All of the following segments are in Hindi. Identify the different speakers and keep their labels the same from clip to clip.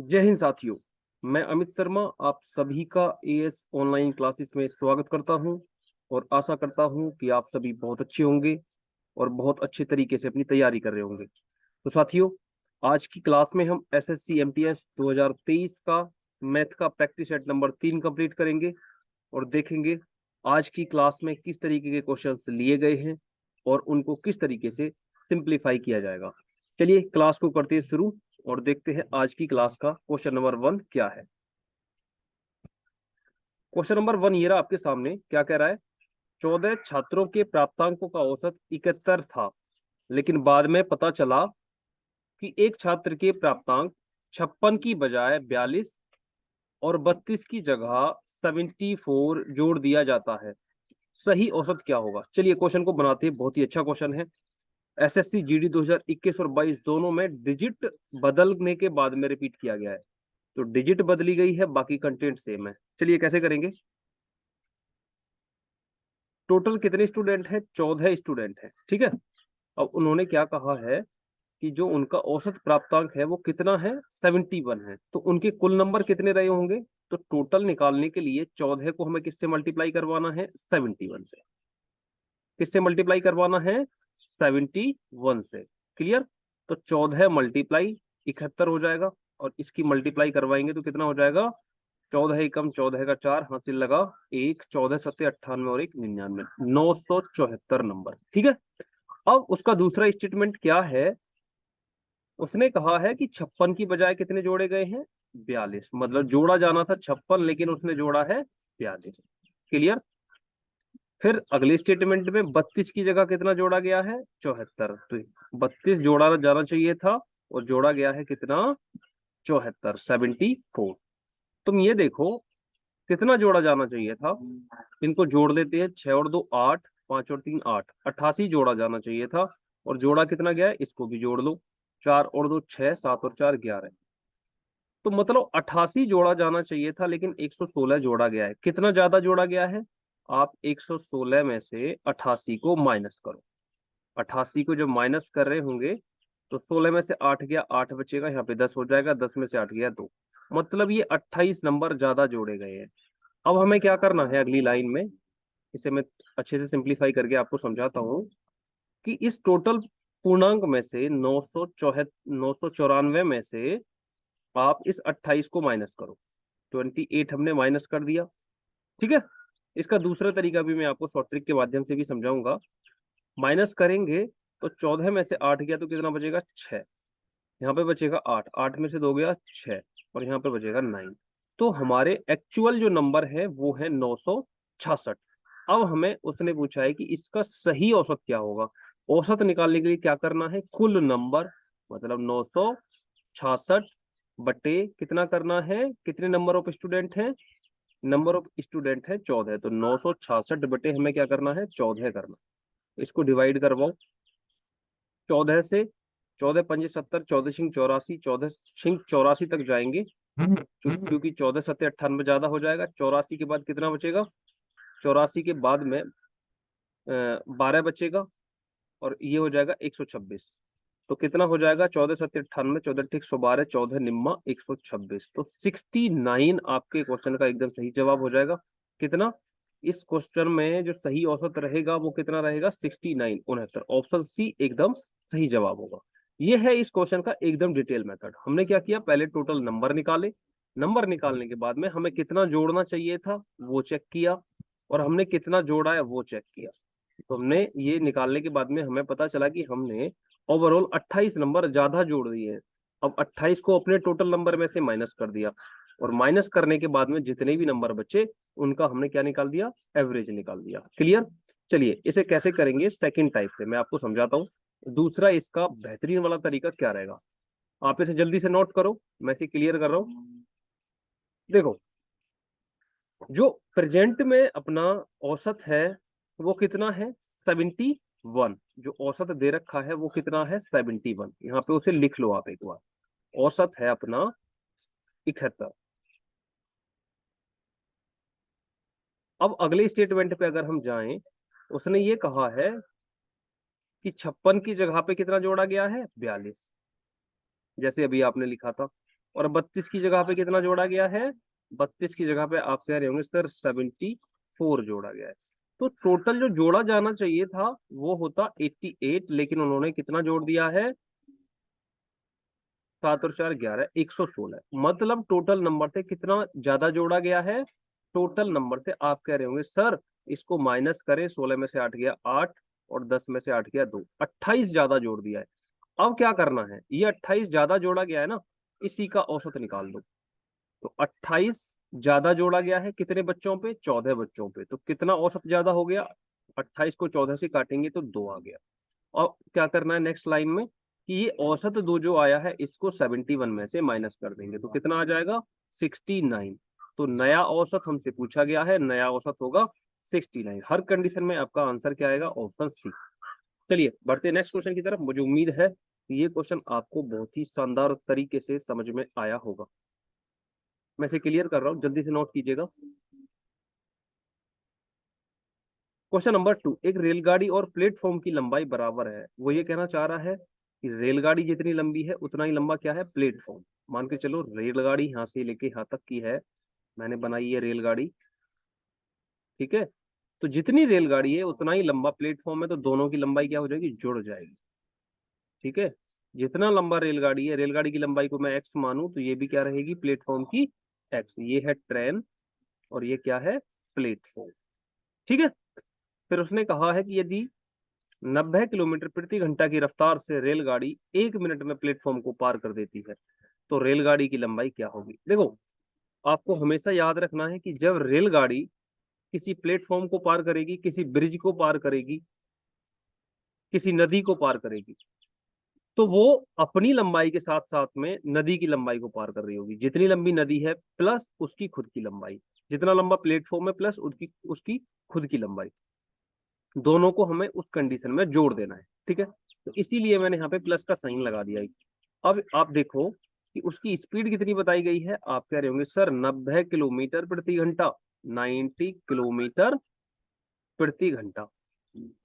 Speaker 1: जय हिंद साथियों। मैं अमित शर्मा आप सभी का एएस ऑनलाइन क्लासेस में स्वागत करता हूं और आशा करता हूं कि आप सभी बहुत अच्छे होंगे और बहुत अच्छे तरीके से अपनी तैयारी कर रहे होंगे। तो साथियों, आज की क्लास में हम एसएससी एमटीएस 2023 का मैथ का प्रैक्टिस सेट नंबर 3 कंप्लीट करेंगे और देखेंगे आज की क्लास में किस तरीके के क्वेश्चंस लिए गए हैं और उनको किस तरीके से सिंप्लीफाई किया जाएगा। चलिए क्लास को करते हैं शुरू और देखते हैं आज की क्लास का क्वेश्चन नंबर 1 क्या है। क्वेश्चन नंबर 1 ये रहा आपके सामने। क्या कह रहा है? 14 छात्रों के प्राप्तांकों का औसत 71 था, लेकिन बाद में पता चला कि एक छात्र के प्राप्तांक 56 की बजाय 42 और 32 की जगह 74 जोड़ दिया जाता है। सही औसत क्या होगा? चलिए क्वेश्चन को बनाते हैं। बहुत ही अच्छा क्वेश्चन है। एसएससी जीडी 2021 और 22 दोनों में डिजिट बदलने के बाद में रिपीट किया गया है। तो डिजिट बदली गई है, बाकी कंटेंट सेम है। चलिए कैसे करेंगे। टोटल कितने स्टूडेंट हैं? 14 स्टूडेंट हैं, ठीक है। अब उन्होंने क्या कहा है कि जो उनका औसत प्राप्तांक है वो कितना है? 71 है। तो उनके कुल नंबर कितने रहे होंगे? तो टोटल निकालने के लिए 14 को हमें किससे मल्टीप्लाई करवाना है? 71 से। किससे मल्टीप्लाई करवाना है? 71 से। क्लियर? तो 14 मल्टीप्लाई 71 हो जाएगा और इसकी मल्टीप्लाई करवाएंगे तो कितना हो जाएगा? 14 एकम 14 का 4 हासिल लगा 1, 14 सत्ते 98 और 1 99, 974 नंबर, ठीक है। अब उसका दूसरा स्टेटमेंट क्या है? उसने कहा है कि 56 की बजाय कितने जोड़े गए हैं? 42। मतलब जोड़ा जाना था 56 लेकिन उसने जोड़ा है 42। क्लियर? फिर अगले स्टेटमेंट में 32 की जगह कितना जोड़ा गया है? 74। तो 32 जोड़ा जाना चाहिए था और जोड़ा गया है कितना? 74, 74। तुम ये देखो कितना जोड़ा जाना चाहिए था। इनको जोड़ लेते हैं। 6 और 2 8, 5 और 3 8, 88 जोड़ा जाना चाहिए था और जोड़ा कितना गया है? इसको भी जोड़ लो। 4 और 2 6, 7 और 4 11। तो मतलब 88 जोड़ा जाना चाहिए था लेकिन 116 जोड़ा गया है। कितना ज्यादा जोड़ा गया है? आप 116 में से 88 को माइनस करो। 88 को जब माइनस कर रहे होंगे तो 16 में से 8 गया, 8 बचेगा, यहाँ पे 10 हो जाएगा, 10 में से 8 गया 2। मतलब ये 28 नंबर ज्यादा जोड़े गए हैं। अब हमें क्या करना है अगली लाइन में? इसे मैं अच्छे से सिंप्लीफाई करके आपको समझाता हूँ कि इस टोटल पूर्णांक में से 994 में से आप इस 28 को माइनस करो। 28 हमने माइनस कर दिया, ठीक है। इसका दूसरा तरीका भी मैं आपको शॉर्ट ट्रिक के माध्यम से भी समझाऊंगा। माइनस करेंगे तो 14 में से 8 गया तो कितना बचेगा? 6। यहाँ पे बचेगा 8, 8 में से 2 गया 6 और यहाँ पे बचेगा 9। तो हमारे एक्चुअल जो नंबर है वो है 966। अब हमें उसने पूछा है कि इसका सही औसत क्या होगा। औसत निकालने के लिए क्या करना है? कुल नंबर, मतलब 966 बटे कितना करना है? कितने नंबर ऑफ स्टूडेंट हैं? नंबर ऑफ स्टूडेंट है 14। तो 966 बटे हमें क्या करना है? 14 करना। इसको डिवाइड करवाओ 14 से। 14 पंजे 70, 14 छिंग 84, 14 छिंग 84 तक जाएंगे क्योंकि 14 सत्ते 98 ज्यादा हो जाएगा। 84 के बाद कितना बचेगा? 84 के बाद में 12 बचेगा और ये हो जाएगा 126। तो कितना हो जाएगा? 14 सत्ते 98, 14 ठीक 112, 14 निम्मा 126। तो 69 आपके क्वेश्चन का एकदम सही जवाब हो जाएगा। कितना? इस क्वेश्चन में जो सही औसत रहेगा वो कितना रहेगा? 69, 69। ऑप्शन सी एकदम सही जवाब होगा। ये है इस क्वेश्चन का एकदम डिटेल मेथड। हमने क्या किया? पहले टोटल नंबर निकाले। नंबर निकालने के बाद में हमें कितना जोड़ना चाहिए था वो चेक किया और हमने कितना जोड़ा है वो चेक किया। तो हमने ये निकालने के बाद में हमें पता चला कि हमने ओवरऑल 28 नंबर ज्यादा जोड़ दिए हैं। अब 28 को अपने टोटल नंबर में से माइनस कर दिया और माइनस करने के बाद में जितने भी नंबर बचे उनका हमने क्या निकाल दिया? एवरेज निकाल दिया। क्लियर? चलिए इसे कैसे करेंगे सेकंड टाइप से मैं आपको समझाता हूँ। दूसरा इसका बेहतरीन वाला तरीका क्या रहेगा, आप इसे जल्दी से नोट करो, मैं इसे क्लियर कर रहा हूँ। देखो, जो प्रेजेंट में अपना औसत है वो कितना है? 71। जो औसत दे रखा है वो कितना है? 71। यहाँ पे उसे लिख लो आप एक बार। औसत है अपना 71। अब अगले स्टेटमेंट पे अगर हम जाएं, उसने ये कहा है कि 56 की जगह पे कितना जोड़ा गया है? 42। जैसे अभी आपने लिखा था। और 32 की जगह पे कितना जोड़ा गया है? 32 की जगह पे आप कह रहे होंगे सर 74 जोड़ा गया है। तो टोटल जो जोड़ा जाना चाहिए था वो होता 88, लेकिन उन्होंने कितना जोड़ दिया है? 7 और 4 11, 116। मतलब टोटल नंबर से कितना ज्यादा जोड़ा गया है? टोटल नंबर से आप कह रहे होंगे सर इसको माइनस करें, 16 में से 8 गया 8 और 10 में से 8 गया 2, 28 ज्यादा जोड़ दिया है। अब क्या करना है? ये 28 ज्यादा जोड़ा गया है ना, इसी का औसत निकाल दो। तो 28 ज्यादा जोड़ा गया है कितने बच्चों पे? 14 बच्चों पे। तो कितना औसत ज्यादा हो गया? 28 को 14 से काटेंगे तो 2 आ गया। और क्या करना है नेक्स्ट लाइन में कि ये औसत 2 जो आया है इसको 71 में से माइनस कर देंगे तो कितना आ जाएगा? 69। तो नया औसत हमसे पूछा गया है, नया औसत होगा 69। हर कंडीशन में आपका आंसर क्या आएगा? Option C. चलिए बढ़ते हैं नेक्स्ट क्वेश्चन की तरफ। मुझे उम्मीद है कि ये क्वेश्चन आपको बहुत ही शानदार तरीके से समझ में आया होगा। मैं इसे क्लियर कर रहा हूँ, जल्दी से नोट कीजिएगा। क्वेश्चन नंबर 2, एक रेलगाड़ी और प्लेटफॉर्म की लंबाई बराबर है। वो ये कहना चाह रहा है कि रेलगाड़ी जितनी लंबी है उतना ही लंबा क्या है? प्लेटफॉर्म। मान के चलो रेलगाड़ी यहाँ से लेके यहाँ तक की है, मैंने बनाई है रेलगाड़ी, ठीक है। तो जितनी रेलगाड़ी है उतना ही लंबा प्लेटफॉर्म है, तो दोनों की लंबाई क्या हो जाएगी? जुड़ जाएगी, ठीक है। जितना लंबा रेलगाड़ी है, रेलगाड़ी की लंबाई को मैं एक्स मानूं तो ये भी क्या रहेगी? प्लेटफॉर्म की एक्स। ये है ट्रेन और ये क्या है? प्लेटफॉर्म, ठीक है। फिर उसने कहा है कि यदि 90 किलोमीटर प्रति घंटा की रफ्तार से रेलगाड़ी 1 मिनट में प्लेटफॉर्म को पार कर देती है तो रेलगाड़ी की लंबाई क्या होगी? देखो, आपको हमेशा याद रखना है कि जब रेलगाड़ी किसी प्लेटफॉर्म को पार करेगी, किसी ब्रिज को पार करेगी, किसी नदी को पार करेगी, तो वो अपनी लंबाई के साथ साथ में नदी की लंबाई को पार कर रही होगी। जितनी लंबी नदी है प्लस उसकी खुद की लंबाई, जितना लंबा प्लेटफॉर्म है प्लस उसकी उसकी खुद की लंबाई, दोनों को हमें उस कंडीशन में जोड़ देना है, ठीक है। तो इसीलिए मैंने यहाँ पे प्लस का साइन लगा दिया है। अब आप देखो कि उसकी स्पीड कितनी बताई गई है। आप कह रहे होंगे सर 90 किलोमीटर प्रति घंटा, 90 किलोमीटर प्रति घंटा।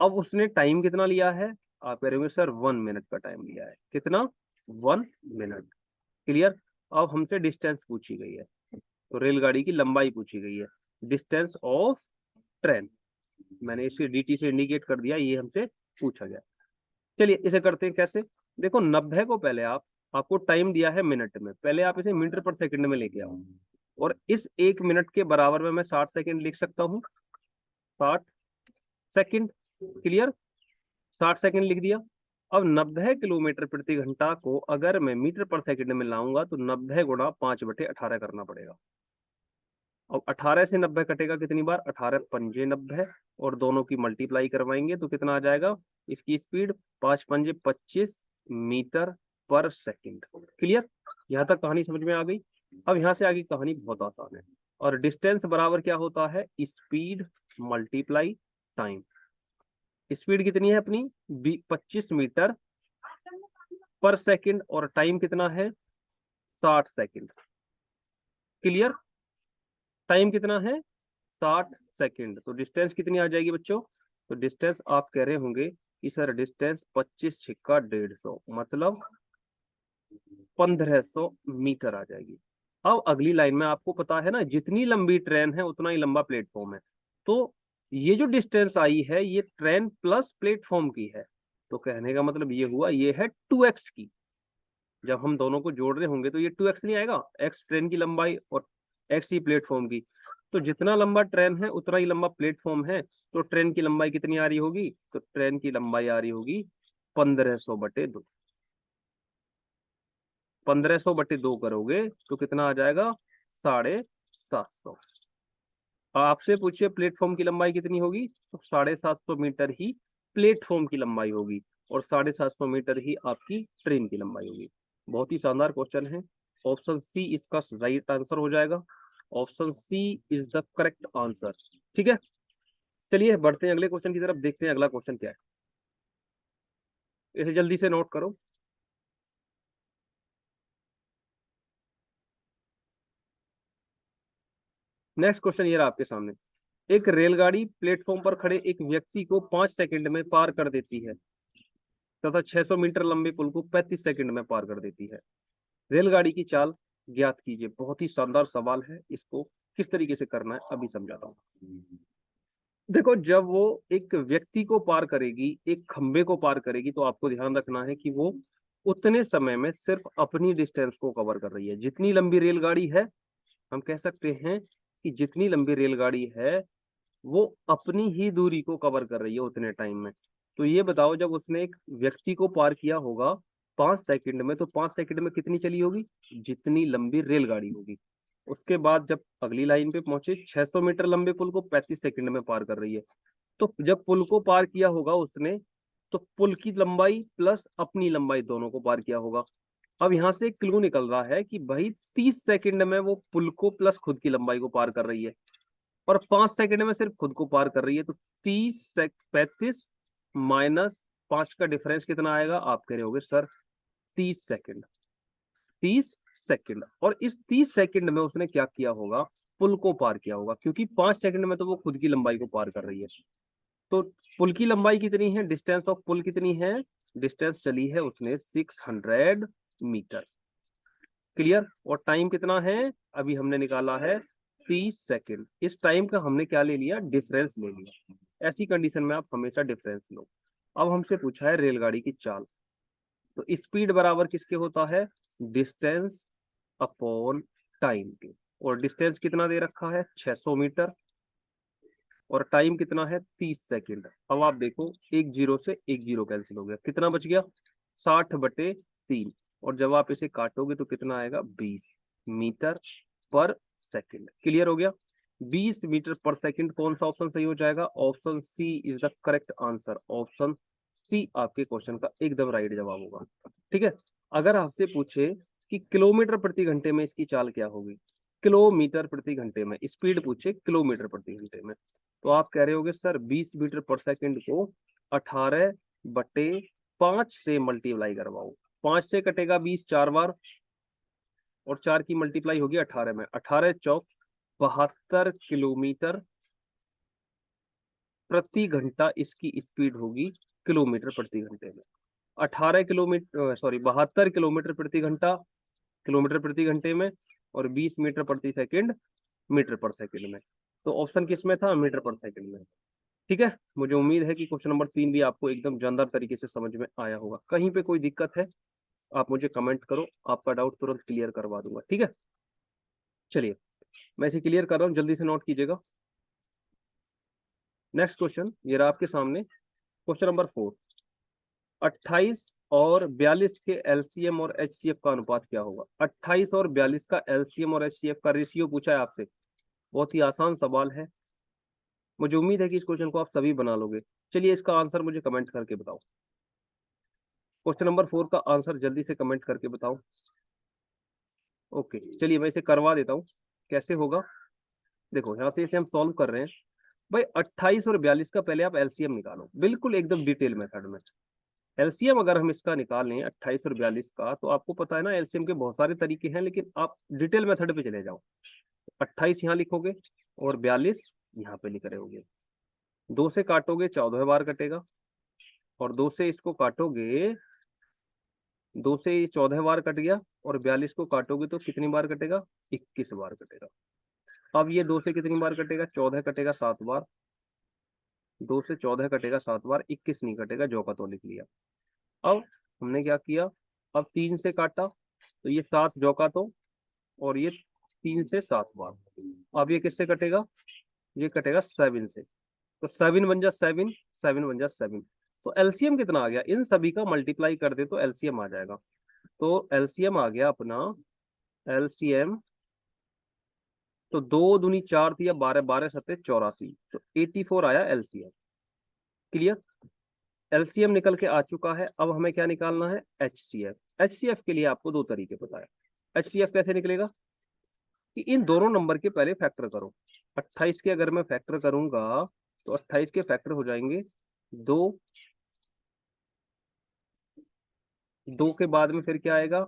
Speaker 1: अब उसने टाइम कितना लिया है? आप कह रहे होंगे सर 1 मिनट का टाइम लिया है। कितना? 1 मिनट। क्लियर। अब हमसे डिस्टेंस पूछी गई है, तो रेलगाड़ी की लंबाई पूछी गई है, डिस्टेंस ऑफ ट्रेन। मैंने इसे dt से इंडिकेट कर दिया, ये हमसे पूछा गया। चलिए इसे करते हैं कैसे। देखो 90 को पहले आपको टाइम दिया है मिनट में, पहले आप इसे मीटर पर सेकंड में लेके आओ, और इस 1 मिनट के बराबर में मैं 60 सेकंड लिख सकता हूँ। 60 सेकंड। क्लियर। 60 सेकंड लिख दिया। अब 90 किलोमीटर प्रति घंटा को अगर मैं मीटर पर सेकंड में लाऊंगा तो 90 गुणा 5/18 करना पड़ेगा। अब 18 से 90 कटेगा कितनी बार? 18 पंजे 90, और दोनों की मल्टीप्लाई करवाएंगे तो कितना आ जाएगा? इसकी स्पीड 5 पंजे 25 मीटर पर सेकंड। क्लियर। यहाँ तक कहानी समझ में आ गई। अब यहाँ से आगे कहानी बहुत आसान है, और डिस्टेंस बराबर क्या होता है? Speed multiply time. स्पीड कितनी है अपनी? 25 मीटर पर सेकंड, और टाइम कितना है? 60 सेकंड। क्लियर। टाइम कितना है? 60 सेकंड। तो डिस्टेंस कितनी आ जाएगी बच्चों? तो डिस्टेंस आप कह रहे होंगे कि सर डिस्टेंस 25 छिक्का 150, मतलब 1500 मीटर आ जाएगी। अब अगली लाइन में आपको पता है ना, जितनी लंबी ट्रेन है उतना ही लंबा प्लेटफॉर्म है। तो ये जो डिस्टेंस आई है ये ट्रेन प्लस प्लेटफॉर्म की है। तो कहने का मतलब ये हुआ ये है 2x की। जब हम दोनों को जोड़ रहे होंगे तो ये 2x नहीं आएगा? x ट्रेन की लंबाई और x ही प्लेटफॉर्म की। तो जितना लंबा ट्रेन है उतना ही लंबा प्लेटफॉर्म है। तो ट्रेन की लंबाई कितनी आ रही होगी? तो ट्रेन की लंबाई आ रही होगी 1500/2। 1500/2 करोगे तो कितना आ जाएगा? 750। आपसे पूछिए प्लेटफॉर्म की लंबाई कितनी होगी, तो 750 मीटर ही प्लेटफॉर्म की लंबाई होगी, और 750 मीटर ही आपकी ट्रेन की लंबाई होगी। बहुत ही शानदार क्वेश्चन है। ऑप्शन सी इसका राइट आंसर हो जाएगा। Option C is the correct answer, ठीक है। चलिए बढ़ते हैं अगले क्वेश्चन की तरफ, देखते हैं अगला क्वेश्चन क्या है। इसे जल्दी से नोट करो। नेक्स्ट क्वेश्चन ये रहा आपके सामने। एक रेलगाड़ी प्लेटफॉर्म पर खड़े एक व्यक्ति को 5 सेकंड में पार कर देती है तथा 600 मीटर लंबे पुल को 35 सेकंड में पार कर देती है। रेलगाड़ी की चाल ज्ञात कीजिए। बहुत ही शानदार सवाल है, इसको किस तरीके से करना है अभी समझाता हूँ। देखो, जब वो एक व्यक्ति को पार करेगी, एक खंबे को पार करेगी, तो आपको ध्यान रखना है कि वो उतने समय में सिर्फ अपनी डिस्टेंस को कवर कर रही है। जितनी लंबी रेलगाड़ी है, हम कह सकते हैं कि जितनी लंबी रेलगाड़ी है वो अपनी ही दूरी को कवर कर रही है उतने टाइम में। तो ये बताओ, जब उसने एक व्यक्ति को पार किया होगा 5 सेकंड में, तो 5 सेकंड में कितनी चली होगी? जितनी लंबी रेलगाड़ी होगी। उसके बाद जब अगली लाइन पे पहुंचे, 600 मीटर लंबे पुल को 35 सेकंड में पार कर रही है। तो जब पुल को पार किया होगा उसने, तो पुल की लंबाई प्लस अपनी लंबाई दोनों को पार किया होगा। अब यहां से एक क्लू निकल रहा है कि भाई 30 सेकंड में वो पुल को प्लस खुद की लंबाई को पार कर रही है, और 5 सेकंड में सिर्फ खुद को पार कर रही है। तो 35 माइनस 5 का डिफरेंस कितना आएगा? आप कह रहे होगे सर 30 सेकंड। 30 सेकंड, और इस 30 सेकंड में उसने क्या किया होगा? पुल को पार किया होगा, क्योंकि 5 सेकंड में तो वो खुद की लंबाई को पार कर रही है। तो पुल की लंबाई कितनी है? डिस्टेंस ऑफ पुल कितनी है? डिस्टेंस चली है उसने 600 मीटर। क्लियर? और टाइम कितना है? अभी हमने निकाला है 30 सेकंड। इस टाइम का हमने क्या ले लिया? डिफरेंस ले लिया। ऐसी कंडीशन में आप हमेशा डिफरेंस लो। अब हमसे पूछा है रेलगाड़ी की चाल, तो स्पीड बराबर किसके होता है? डिस्टेंस अपॉन टाइम के। और डिस्टेंस कितना दे रखा है? 600 मीटर। और टाइम कितना है? 30 सेकंड। अब आप देखो, एक जीरो से एक जीरो कैंसिल हो गया, कितना बच गया? 60/3। और जब आप इसे काटोगे तो कितना आएगा? 20 मीटर पर सेकंड। क्लियर हो गया? 20 मीटर पर सेकंड। कौन सा ऑप्शन सही हो जाएगा? Option C is the correct answer. Option C आपके क्वेश्चन का एकदम राइट जवाब होगा। ठीक है। अगर आपसे पूछे कि किलोमीटर प्रति घंटे में इसकी चाल क्या होगी, किलोमीटर प्रति घंटे में, स्पीड पूछे किलोमीटर प्रति घंटे में, तो आप कह रहे होगे सर 20 मीटर पर सेकंड को 18/5 से मल्टीप्लाई करवाओ। 5 से कटेगा 20 4 बार, और 4 की मल्टीप्लाई होगी 18 में। 18 चौक 72 किलोमीटर प्रति घंटा इसकी स्पीड होगी किलोमीटर प्रति घंटे में। 18 किलोमीटर, सॉरी 72 किलोमीटर प्रति घंटा किलोमीटर प्रति घंटे में, और 20 मीटर प्रति सेकंड मीटर पर सेकंड में। तो ऑप्शन किस में था? मीटर पर सेकंड में। ठीक है। मुझे उम्मीद है कि क्वेश्चन नंबर 3 भी आपको एकदम जानदार तरीके से समझ में आया होगा। कहीं पे कोई दिक्कत है आप मुझे कमेंट करो, आपका डाउट तुरंत क्लियर करवा दूंगा। ठीक है। चलिए, मैं इसे क्लियर कर रहा हूँ, जल्दी से नोट कीजिएगा। नेक्स्ट क्वेश्चन ये रहा आपके सामने, क्वेश्चन नंबर 4। 28 और 42 के एलसीएम और एचसीएफ का अनुपात क्या होगा? 28 और 42 का एलसीएम और एचसीएफ का रेशियो पूछा है आपसे। बहुत ही आसान सवाल है। मुझे उम्मीद है कि इस क्वेश्चन को आप सभी बना लोगे। चलिए, इसका आंसर मुझे कमेंट करके बताओ। क्वेश्चन नंबर 4 का आंसर जल्दी से कमेंट करके बताओ। ओके, चलिए मैं इसे करवा देता हूँ। कैसे होगा? देखो, यहाँ से इसे हम सॉल्व कर रहे हैं। भाई 28 और 42 का पहले आप एलसीएम निकालो, बिल्कुल एकदम डिटेल मेथड में। एलसीएम अगर हम इसका निकालें 28 और 42 का, तो आपको पता है ना एलसीएम के बहुत सारे तरीके हैं, लेकिन आप डिटेल मेथड पे चले जाओ। 28 यहाँ लिखोगे और 42 यहाँ पे लिख रहे होगे। 2 से काटोगे 14 बार कटेगा, और 2 से इसको काटोगे, 2 से 14 बार कट गया, और 42 को काटोगे तो कितनी बार कटेगा? 21 बार कटेगा। अब ये 2 से कितनी बार कटेगा? 14 कटेगा 7 बार। 2 से 14 कटेगा 7 बार, 21 नहीं कटेगा, जो का तो लिख लिया। अब हमने क्या किया? अब 3 से काटा, तो ये 7 जौका तो, और ये 3 से 7 बार। अब ये किससे कटेगा? ये कटेगा 7 से। तो 7 बन जा 7, 7 बन जा 7। तो एलसीएम कितना आ गया? इन सभी का मल्टीप्लाई कर दे तो एलसीएम आ जाएगा। तो एलसीएम आ गया अपना, एलसीएम तो 2 दूनी 4 थी, या 12 12 सत्ते 84, तो 84 आया एलसीएम। क्लियर? एलसीएम निकल के आ चुका है। अब हमें क्या निकालना है? एचसीएफ। एचसीएफ के लिए आपको दो तरीके पता है। एचसीएफ कैसे निकलेगा? कि इन दोनों नंबर के पहले फैक्टर करो। 28 के अगर मैं फैक्टर करूंगा, तो 28 के फैक्टर हो जाएंगे 2। 2 के बाद में फिर क्या आएगा?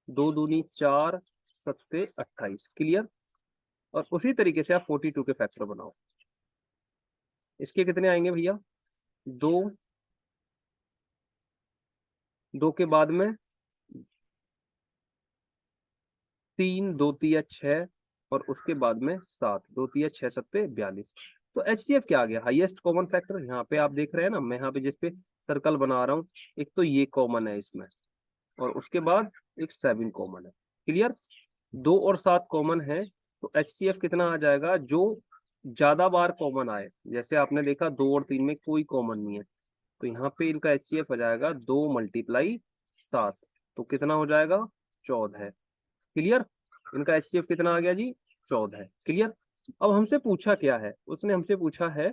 Speaker 1: 2 दूनी 4 सत्ते 28। क्लियर? और उसी तरीके से आप 42 के फैक्टर बनाओ। इसके कितने आएंगे भैया? 2, 2 के बाद में 3 2 तिया 6 और उसके बाद में 7, 2 तिया 6 7 42। तो HCF क्या आ गया, हाईएस्ट कॉमन फैक्टर। यहाँ पे आप देख रहे हैं ना, मैं यहाँ पे जिस पे सर्कल बना रहा हूँ, एक तो ये कॉमन है इसमें, और उसके बाद एक 7 कॉमन है। क्लियर, 2 और 7 कॉमन है, तो HCF कितना आ जाएगा, जो ज्यादा बार कॉमन आए। जैसे आपने देखा 2 और 3 में कोई कॉमन नहीं है, तो यहाँ पे इनका HCF हो जाएगा 2 × 7, तो कितना हो जाएगा, 14। क्लियर, इनका HCF कितना आ गया जी, 14। क्लियर। अब हमसे पूछा क्या है, उसने हमसे पूछा है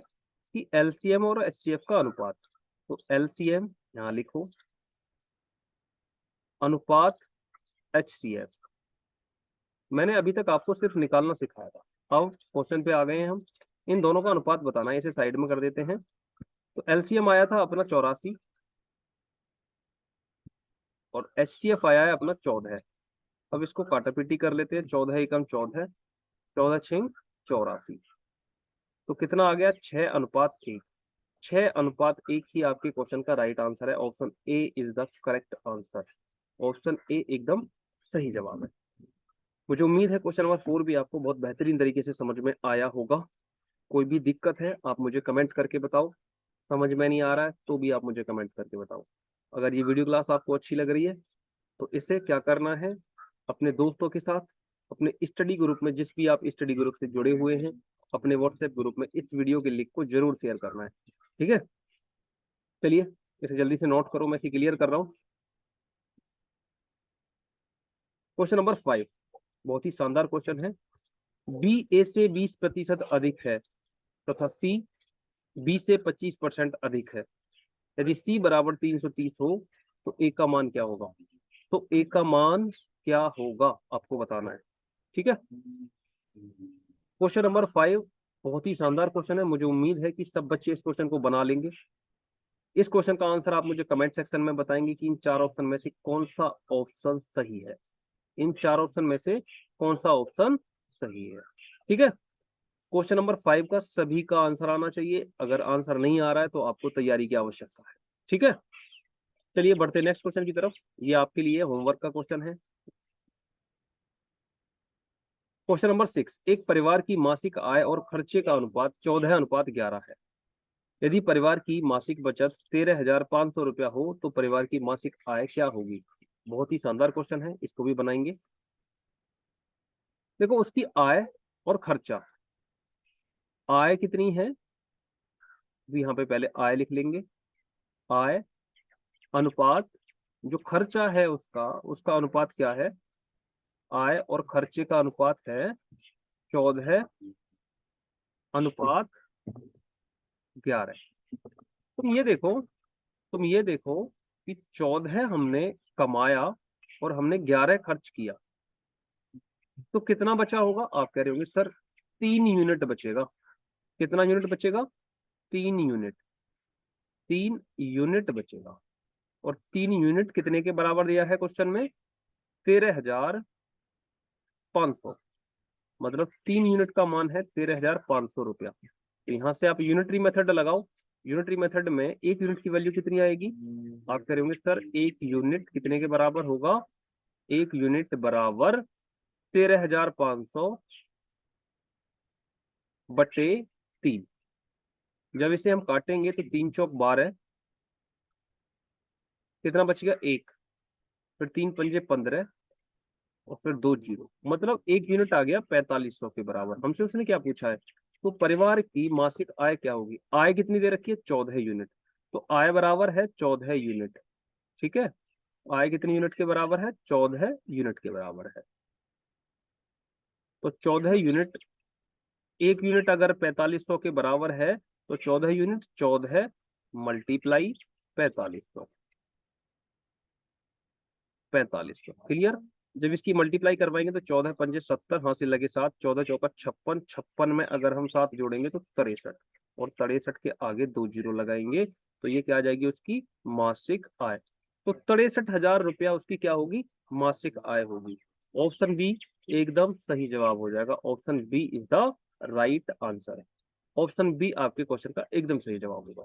Speaker 1: कि LCM और HCF का अनुपात। तो LCM यहाँ लिखो, अनुपात HCF। मैंने अभी तक आपको सिर्फ निकालना सिखाया था, अब क्वेश्चन पे आ गए हैं हम। इन दोनों का अनुपात बताना है, इसे साइड में कर देते हैं। तो LCM आया था अपना 84 और HCF आया है अपना 14। अब इसको काटापीटी कर लेते हैं, 14 एकम 14, 14 छिंग 84। तो कितना आ गया, 6:1। 6:1 ही आपके क्वेश्चन का राइट आंसर है। Option A is the correct answer. Option A एकदम सही जवाब है। मुझे उम्मीद है क्वेश्चन नंबर 4 भी आपको बहुत बेहतरीन तरीके से समझ में आया होगा। कोई भी दिक्कत है आप मुझे कमेंट करके बताओ, समझ में नहीं आ रहा है तो भी आप मुझे कमेंट करके बताओ। अगर ये वीडियो क्लास आपको अच्छी लग रही है तो इसे क्या करना है, अपने दोस्तों के साथ, अपने स्टडी ग्रुप में, जिस भी आप स्टडी ग्रुप से जुड़े हुए हैं, अपने व्हाट्सएप ग्रुप में इस वीडियो के लिंक को जरूर शेयर करना है। ठीक है, चलिए इसे जल्दी से नोट करो, मैं इसे क्लियर कर रहा हूँ। क्वेश्चन नंबर 5 बहुत ही शानदार क्वेश्चन है। बी ए से 20% अधिक है तथा सी बी से 25% अधिक है। यदि सी बराबर 330 हो तो ए का मान क्या होगा। तो ए का मान क्या होगा आपको बताना है। ठीक है, क्वेश्चन नंबर 5 बहुत ही शानदार क्वेश्चन है। मुझे उम्मीद है कि सब बच्चे इस क्वेश्चन को बना लेंगे। इस क्वेश्चन का आंसर आप मुझे कमेंट सेक्शन में बताएंगे कि इन 4 ऑप्शन में से कौन सा ऑप्शन सही है। इन 4 ऑप्शन में से कौन सा ऑप्शन सही है। ठीक है, क्वेश्चन नंबर 5 का सभी का आंसर आना चाहिए। अगर आंसर नहीं आ रहा है तो आपको तैयारी की आवश्यकता है। ठीक है, चलिए बढ़ते नेक्स्ट क्वेश्चन की तरफ। ये आपके लिए होमवर्क का क्वेश्चन है। क्वेश्चन नंबर 6, एक परिवार की मासिक आय और खर्चे का अनुपात 14:11 है। यदि परिवार की मासिक बचत 13,500 रुपया हो तो परिवार की मासिक आय क्या होगी। बहुत ही शानदार क्वेश्चन है, इसको भी बनाएंगे। देखो उसकी आय और खर्चा, आय कितनी है, भी यहाँ पे पहले आय लिख लेंगे। आय अनुपात जो खर्चा है उसका, उसका अनुपात क्या है, आय और खर्चे का अनुपात है 14:11। तुम ये देखो कि 14 हमने कमाया और हमने 11 खर्च किया, तो कितना बचा होगा। आप कह रहे होंगे सर 3 यूनिट बचेगा। कितना यूनिट बचेगा, 3 यूनिट। 3 यूनिट बचेगा। और 3 यूनिट कितने के बराबर दिया है क्वेश्चन में, 13,500। मतलब 3 यूनिट का मान है 13,500 रुपया। तो यहाँ से आप यूनिटरी मेथड लगाओ। यूनिटरी मेथड में 1 यूनिट की वैल्यू कितनी आएगी। आप कह रहे होंगे सर 1 यूनिट कितने के बराबर होगा, 1 यूनिट बराबर 13,500 बटे 3। जब इसे हम काटेंगे तो 3 चौक 12, कितना बचेगा 1, फिर 3 पंजे 15 और फिर 2 जीरो, मतलब 1 यूनिट आ गया 4500 के बराबर। हमसे उसने क्या पूछा है, तो परिवार की मासिक आय क्या होगी। आय कितनी दे रखी है, 14 यूनिट। तो आय बराबर है 14 यूनिट। ठीक है, आय कितनी यूनिट के बराबर है, 14 यूनिट के बराबर है। तो 14 यूनिट, 1 यूनिट अगर 4500 के बराबर है तो 14 यूनिट 14 मल्टीप्लाई 4500, 4500। क्लियर। जब इसकी मल्टीप्लाई करवाएंगे तो 14 पंजे 70, हासिल लगे 7, 14 चौका 56, 56 में अगर हम 7 जोड़ेंगे तो 63, और 63 के आगे 2 जीरो लगाएंगे तो ये क्या आ जाएगी उसकी मासिक आय। तो 63,000 रुपया उसकी क्या होगी, मासिक आय होगी। ऑप्शन बी एकदम सही जवाब हो जाएगा। Option B is the right answer. Option B आपके क्वेश्चन का एकदम सही जवाब होगा,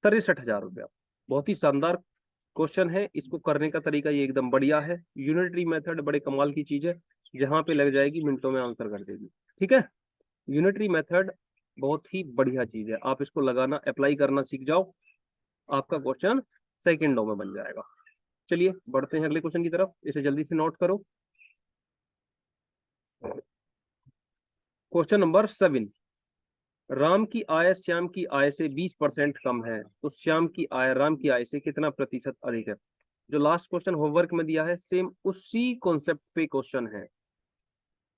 Speaker 1: 63,000 रुपया। बहुत ही शानदार क्वेश्चन है, इसको करने का तरीका ये एकदम बढ़िया है। यूनिटरी मेथड बड़े कमाल की चीज है, जहां पे लग जाएगी मिनटों में आंसर कर देगी। ठीक है, यूनिटरी मेथड बहुत ही बढ़िया चीज है, आप इसको लगाना अप्लाई करना सीख जाओ, आपका क्वेश्चन सेकंडों में बन जाएगा। चलिए बढ़ते हैं अगले क्वेश्चन की तरफ, इसे जल्दी से नोट करो। क्वेश्चन नंबर 7, राम की आय श्याम की आय से 20% कम है, तो श्याम की आय राम की आय से कितना प्रतिशत अधिक है। जो लास्ट क्वेश्चन होमवर्क में दिया है सेम उसी कॉन्सेप्ट पे क्वेश्चन है,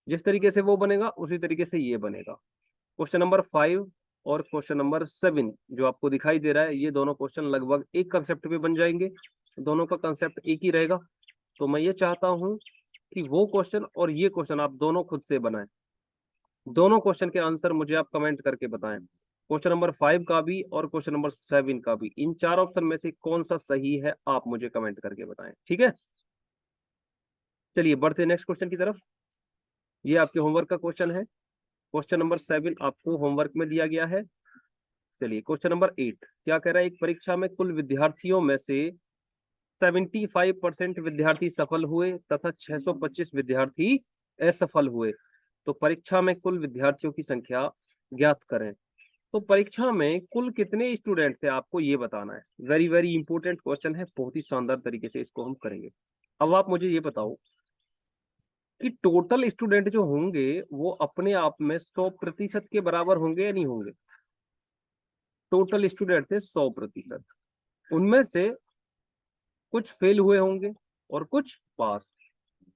Speaker 1: जिस तरीके से वो बनेगा उसी तरीके से ये बनेगा। क्वेश्चन नंबर 5 और क्वेश्चन नंबर 7 जो आपको दिखाई दे रहा है, ये दोनों क्वेश्चन लगभग एक कंसेप्ट पे बन जाएंगे, दोनों का कंसेप्ट एक ही रहेगा। तो मैं ये चाहता हूं कि वो क्वेश्चन और ये क्वेश्चन आप दोनों खुद से बनाएं, दोनों क्वेश्चन के आंसर मुझे आप कमेंट करके बताएं। क्वेश्चन नंबर 5 का भी और क्वेश्चन नंबर 7 का भी, इन चार ऑप्शन में से कौन सा सही है आप मुझे कमेंट करके बताएं। ठीक है, चलिए बढ़ते हैं नेक्स्ट क्वेश्चन की तरफ। ये आपके होमवर्क का क्वेश्चन है, क्वेश्चन नंबर 7 आपको होमवर्क में दिया गया है। चलिए क्वेश्चन नंबर 8 क्या कह रहा है, एक परीक्षा में कुल विद्यार्थियों में से 75% विद्यार्थी सफल हुए तथा 625 विद्यार्थी असफल हुए, तो परीक्षा में कुल विद्यार्थियों की संख्या ज्ञात करें। तो परीक्षा में कुल कितने स्टूडेंट थे आपको ये बताना है। वेरी वेरी इंपॉर्टेंट क्वेश्चन है, बहुत ही शानदार तरीके से इसको हम करेंगे। अब आप मुझे ये बताओ कि टोटल स्टूडेंट जो होंगे वो अपने आप में 100% के बराबर होंगे या नहीं होंगे। टोटल स्टूडेंट थे 100%, उनमें से कुछ फेल हुए होंगे और कुछ पास।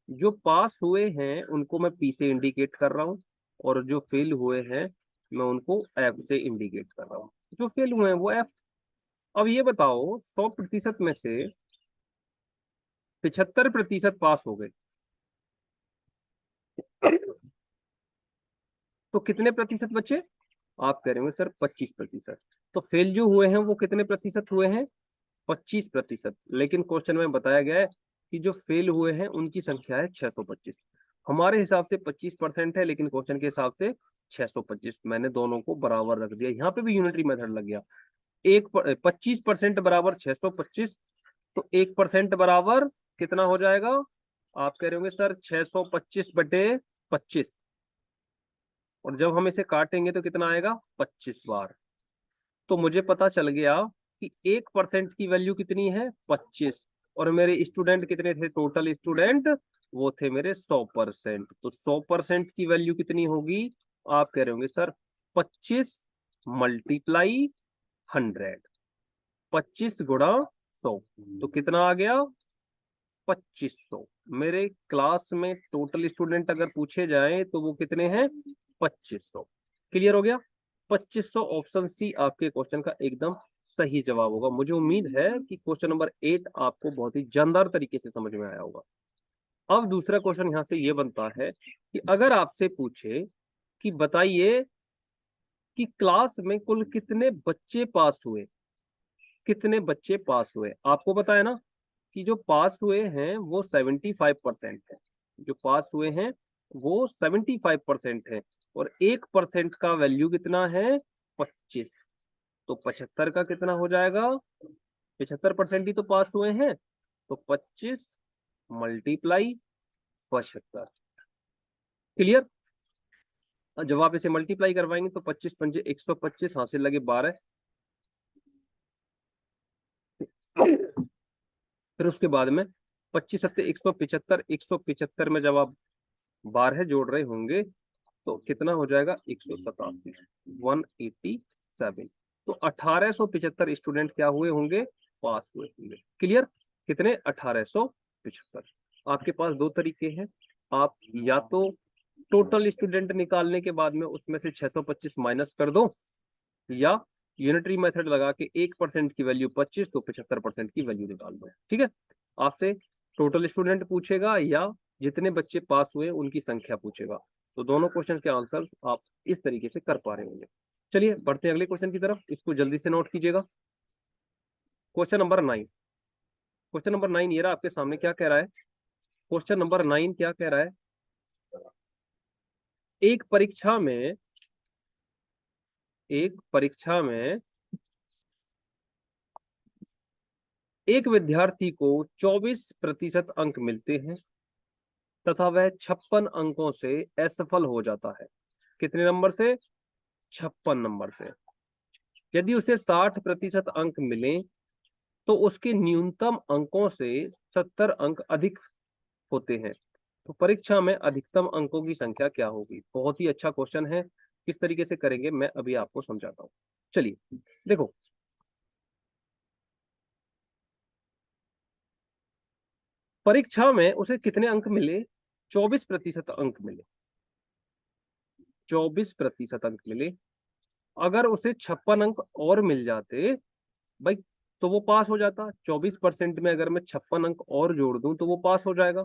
Speaker 1: जो पास हुए हैं उनको मैं पी से इंडिकेट कर रहा हूं, और जो फेल हुए हैं मैं उनको एफ से इंडिकेट कर रहा हूं। जो फेल हुए हैं वो एफ। अब ये बताओ 100% में से 75% पास हो गए, तो कितने प्रतिशत बचे। आप कह रहे होंगे सर 25%, तो फेल जो हुए हैं वो कितने प्रतिशत हुए हैं, 25%। लेकिन क्वेश्चन में बताया गया है कि जो फेल हुए हैं उनकी संख्या है 625। हमारे हिसाब से 25% है, लेकिन क्वेश्चन के हिसाब से 625। मैंने दोनों को बराबर रख दिया, यहाँ पे भी यूनिटरी मेथड लग गया। 25% बराबर 625, तो 1% बराबर कितना हो जाएगा। आप कह रहे होंगे सर 625/25, और जब हम इसे काटेंगे तो कितना आएगा 25 बार। तो मुझे पता चल गया कि 1% की वैल्यू कितनी है 25, और मेरे स्टूडेंट कितने थे, टोटल स्टूडेंट वो थे मेरे 100%। तो 100% की वैल्यू कितनी होगी। आप कह रहे होंगे सर 25 मल्टीप्लाई 100, 25 गुणा 100, तो कितना आ गया 2500। मेरे क्लास में टोटल स्टूडेंट अगर पूछे जाए तो वो कितने हैं 2500। क्लियर हो गया। 2500 ऑप्शन सी आपके क्वेश्चन का एकदम सही जवाब होगा। मुझे उम्मीद है कि क्वेश्चन नंबर 8 आपको बहुत ही जानदार तरीके से समझ में आया होगा। अब दूसरा क्वेश्चन यहां से ये बनता है कि अगर आपसे पूछे कि बताइए कि क्लास में कुल कितने बच्चे पास हुए, कितने बच्चे पास हुए। आपको बताया ना कि जो पास हुए हैं वो 75% है, जो पास हुए हैं वो 75% है, और 1% का वैल्यू कितना है 25। तो 75 का कितना हो जाएगा, 75% ही तो पास हुए हैं, तो 25 मल्टीप्लाई 75। क्लियर। जब आप इसे मल्टीप्लाई करवाएंगे तो 25 पंजे 125, हासिल लगे 12। फिर उसके बाद में 25 सत्ते 175, 175 में जब आप 12 जोड़ रहे होंगे तो कितना हो जाएगा 187, 187। तो 1875 स्टूडेंट क्या हुए होंगे, पास हुए होंगे। क्लियर। कितने 1875। आपके पास दो तरीके हैं, आप या तो टोटल स्टूडेंट निकालने के बाद में उसमें से 625 माइनस कर दो, या यूनिटरी मेथड लगा के 1% की वैल्यू 25, तो 75% की वैल्यू निकाल दो। ठीक है, आपसे टोटल स्टूडेंट पूछेगा या जितने बच्चे पास हुए उनकी संख्या पूछेगा। तो दोनों क्वेश्चन के आंसर आप इस तरीके से कर पा रहे होंगे। चलिए बढ़ते हैं अगले क्वेश्चन की तरफ, इसको जल्दी से नोट कीजिएगा। क्वेश्चन नंबर 9, क्वेश्चन नंबर 9 ये रहा आपके सामने। क्या कह रहा है क्वेश्चन नंबर 9, क्या कह रहा है, एक परीक्षा में, एक परीक्षा में एक विद्यार्थी को 24% अंक मिलते हैं तथा वह 56 अंकों से असफल हो जाता है। कितने नंबर से? 56 नंबर से। यदि उसे 60% अंक मिले तो उसके न्यूनतम अंकों से 70 अंक अधिक होते हैं, तो परीक्षा में अधिकतम अंकों की संख्या क्या होगी? बहुत ही अच्छा क्वेश्चन है। किस तरीके से करेंगे मैं अभी आपको समझाता हूं। चलिए देखो, परीक्षा में उसे कितने अंक मिले? 24% अंक मिले। 24% अंक मिले। अगर उसे 56 अंक और मिल जाते भाई, तो वो पास हो जाता। 24% में अगर मैं 56 अंक और जोड़ दूं तो वो पास हो जाएगा।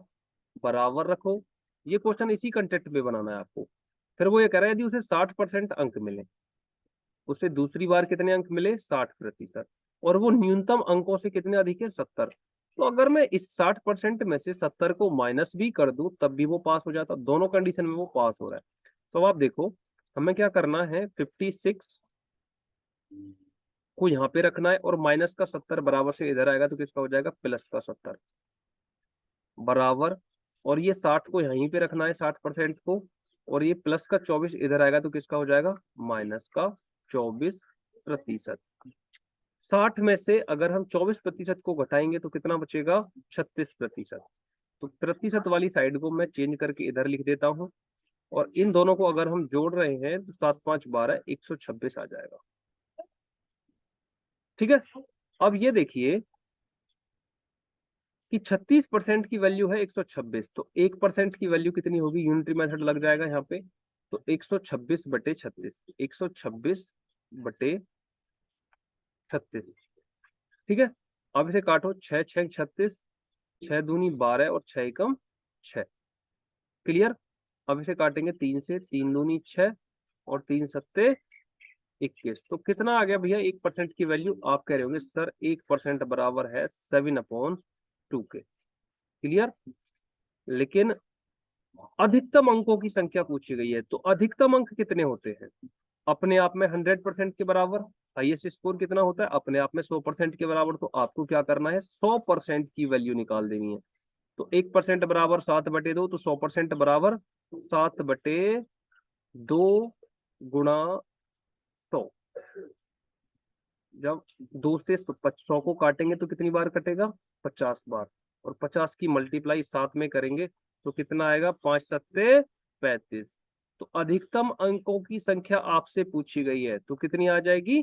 Speaker 1: बराबर रखो। ये क्वेश्चन इसी कंटेंट पे बनाना है आपको। फिर वो ये कह रहा है यदि उसे 60% अंक मिले, उसे दूसरी बार कितने अंक मिले? 60%। और वो न्यूनतम अंकों से कितने अधिक है? 70। तो अगर मैं इस 60% में से 70 को माइनस भी कर दूं तब भी वो पास हो जाता। दोनों कंडीशन में वो पास हो रहा है। तो आप देखो, हमें क्या करना है, 56 को यहाँ पे रखना है और माइनस का 70 बराबर से इधर आएगा तो किसका हो जाएगा? प्लस का 70 बराबर। और ये 60 को यहीं पे रखना है, 60% को, और ये प्लस का 24 इधर आएगा तो किसका हो जाएगा? माइनस का 24%। 60 में से अगर हम 24% को घटाएंगे तो कितना बचेगा? 36%। तो प्रतिशत वाली साइड को मैं चेंज करके इधर लिख देता हूँ, और इन दोनों को अगर हम जोड़ रहे हैं तो 7 5 12 126 आ जाएगा। ठीक है। अब ये देखिए कि 36% की वैल्यू है 126, तो 1% की वैल्यू कितनी होगी? यूनिटरी मेथड लग जाएगा यहाँ पे। तो 126 बटे 36, 126 बटे 36। ठीक है। अब इसे काटो, 6 6 36, 6 दूनी 12 और 6 एकम 6। क्लियर। अब इसे काटेंगे 3 से, 3 दूनी 6 और 3 सत्ते 21। तो कितना आ गया भैया 1% की वैल्यू? आप कह रहे होंगे सर 1% बराबर है 7/2 के। क्लियर। लेकिन अधिकतम अंकों की संख्या पूछी गई है, तो अधिकतम अंक कितने होते हैं? अपने आप में 100% के बराबर। हाईएस्ट स्कोर कितना होता है? अपने आप में 100% के बराबर। तो आपको क्या करना है? 100% की वैल्यू निकाल देनी है। तो 1% बराबर 7/2, तो 100% बराबर 7/2 गुणा 100। जब 2 से 100 को काटेंगे तो कितनी बार कटेगा? 50 बार। और 50 की मल्टीप्लाई 7 में करेंगे तो कितना आएगा? 5 सत्ते 35। तो अधिकतम अंकों की संख्या आपसे पूछी गई है तो कितनी आ जाएगी?